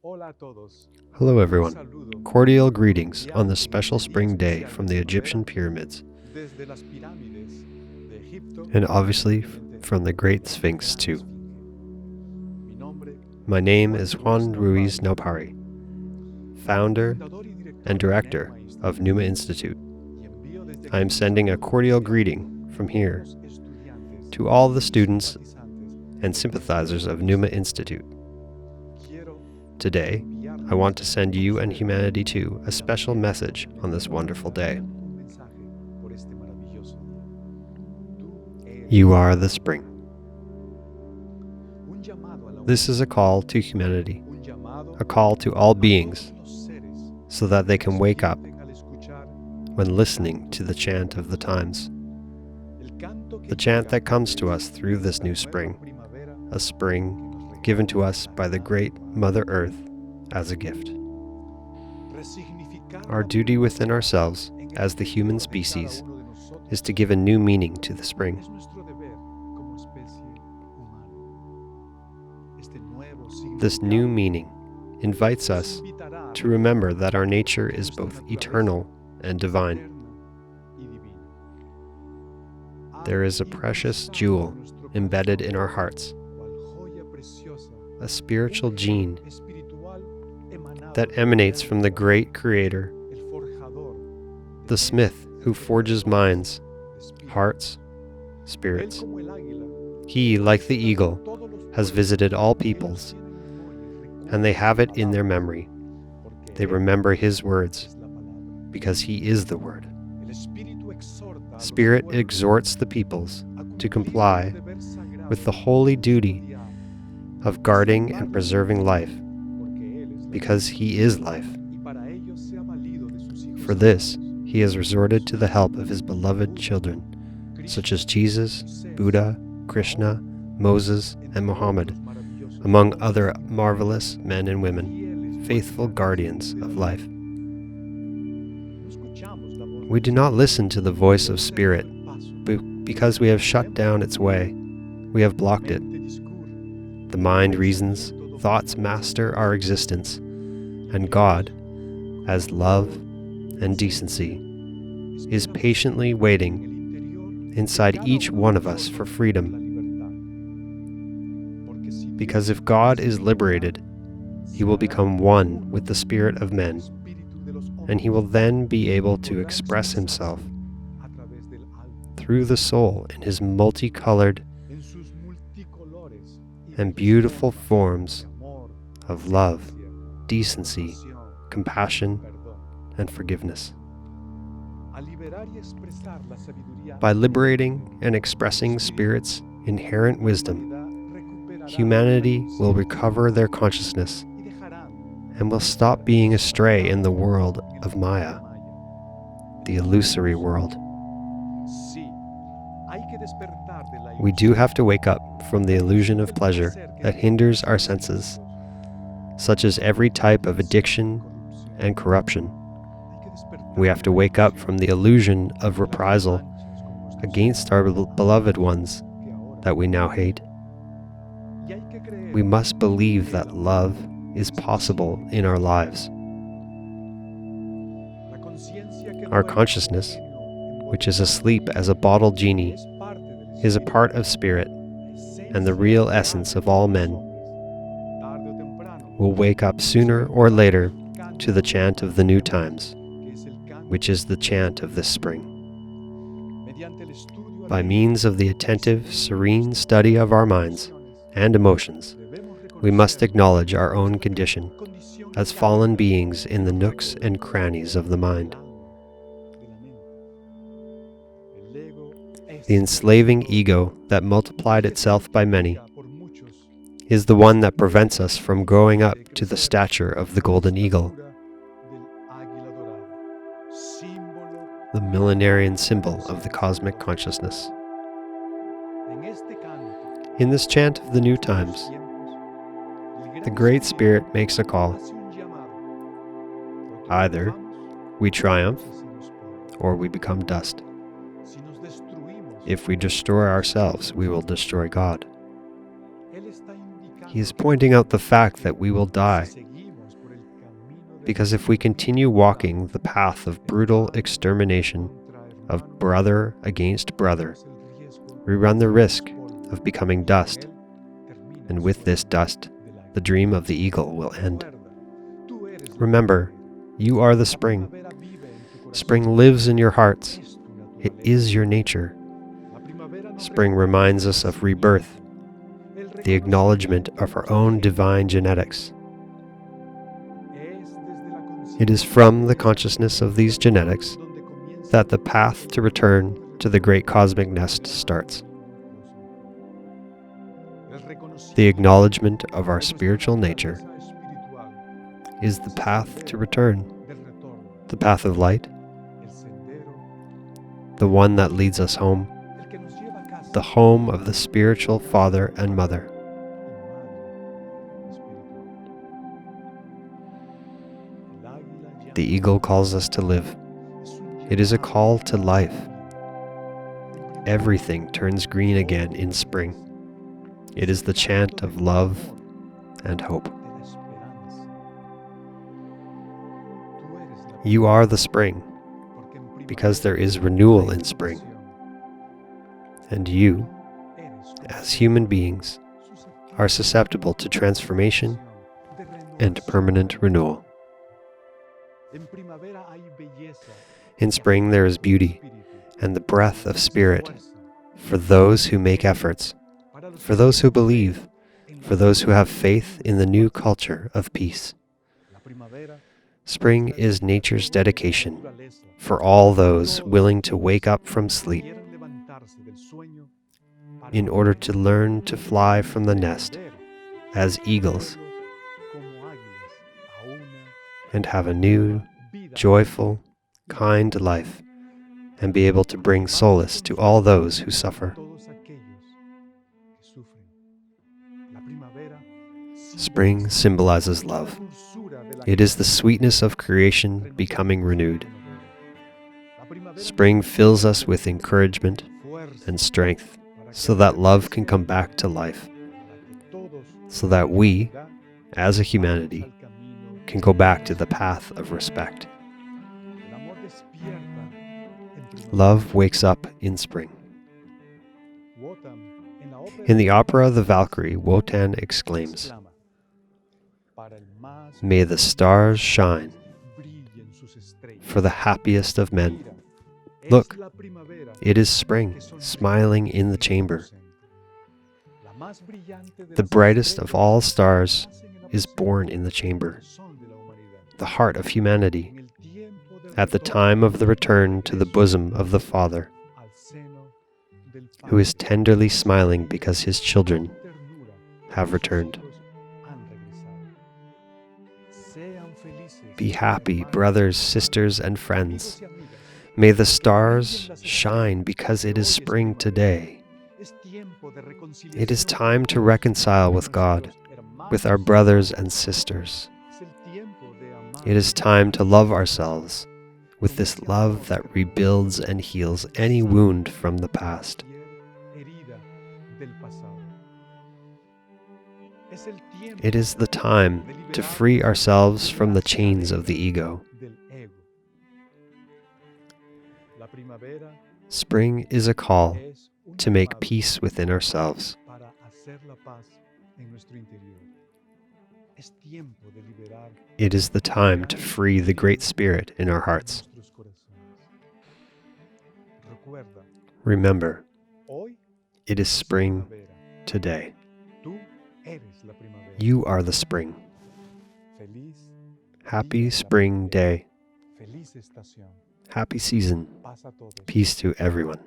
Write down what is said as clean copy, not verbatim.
Hello everyone. Cordial greetings on this special spring day from the Egyptian pyramids, and obviously from the Great Sphinx too. My name is Juan Ruiz Naupari, founder and director of Numa Institute. I am sending a cordial greeting from here to all the students and sympathizers of Numa Institute. Today, I want to send you and humanity too a special message on this wonderful day. You are the spring. This is a call to humanity, a call to all beings, so that they can wake up when listening to the chant of the times. The chant that comes to us through this new spring, a spring given to us by the great Mother Earth as a gift. Our duty within ourselves as the human species is to give a new meaning to the spring. This new meaning invites us to remember that our nature is both eternal and divine. There is a precious jewel embedded in our hearts, a spiritual gene that emanates from the great Creator, the smith who forges minds, hearts, spirits. He, like the eagle, has visited all peoples, and they have it in their memory. They remember His words, because He is the Word. Spirit exhorts the peoples to comply with the holy duty of guarding and preserving life, because He is life. For this, He has resorted to the help of His beloved children, such as Jesus, Buddha, Krishna, Moses, and Muhammad, among other marvelous men and women, faithful guardians of life. We do not listen to the voice of Spirit because we have shut down its way. We have blocked it. The mind reasons, thoughts master our existence, and God, as love and decency, is patiently waiting inside each one of us for freedom. Because if God is liberated, He will become one with the spirit of men, and He will then be able to express Himself through the soul in His multicolored and beautiful forms of love, decency, compassion, and forgiveness. By liberating and expressing Spirit's inherent wisdom, humanity will recover their consciousness and will stop being astray in the world of Maya, the illusory world. We do have to wake up from the illusion of pleasure that hinders our senses, such as every type of addiction and corruption. We have to wake up from the illusion of reprisal against our beloved ones that we now hate. We must believe that love is possible in our lives. Our consciousness, which is asleep as a bottle genie, is a part of Spirit, and the real essence of all men will wake up sooner or later to the chant of the new times, which is the chant of this spring. By means of the attentive, serene study of our minds and emotions, we must acknowledge our own condition as fallen beings in the nooks and crannies of the mind. The enslaving ego that multiplied itself by many is the one that prevents us from growing up to the stature of the golden eagle, the millenarian symbol of the cosmic consciousness. In this chant of the new times, the Great Spirit makes a call. Either we triumph or we become dust. If we destroy ourselves, we will destroy God. He is pointing out the fact that we will die Because if we continue walking the path of brutal extermination of brother against brother, we run the risk of becoming dust, and with this dust, the dream of the eagle will end. Remember, you are the spring. Spring lives in your hearts. It is your nature. Spring reminds us of rebirth, the acknowledgement of our own divine genetics. It is from the consciousness of these genetics that the path to return to the great cosmic nest starts. The acknowledgement of our spiritual nature is the path to return, the path of light, the one that leads us home, the home of the spiritual father and mother. The eagle calls us to live. It is a call to life. Everything turns green again in spring. It is the chant of love and hope. You are the spring, because there is renewal in spring. And you, as human beings, are susceptible to transformation and permanent renewal. In spring there is beauty and the breath of spirit for those who make efforts, for those who believe, for those who have faith in the new culture of peace. Spring is nature's dedication for all those willing to wake up from sleep in order to learn to fly from the nest as eagles and have a new, joyful, kind life and be able to bring solace to all those who suffer. Spring symbolizes love. It is the sweetness of creation becoming renewed. Spring fills us with encouragement and strength so that love can come back to life, so that we, as a humanity, can go back to the path of respect. Love wakes up in spring. In the opera The Valkyrie, Wotan exclaims, "May the stars shine for the happiest of men. Look, it is spring, smiling in the chamber. The brightest of all stars is born in the chamber, the heart of humanity, at the time of the return to the bosom of the Father, who is tenderly smiling because his children have returned. Be happy, brothers, sisters, and friends. May the stars shine because it is spring today. It is time to reconcile with God, with our brothers and sisters. It is time to love ourselves with this love that rebuilds and heals any wound from the past. It is the time to free ourselves from the chains of the ego. Spring is a call to make peace within ourselves. It is the time to free the Great Spirit in our hearts. Remember, it is spring today. You are the spring. Happy spring day. Happy season. Peace to everyone.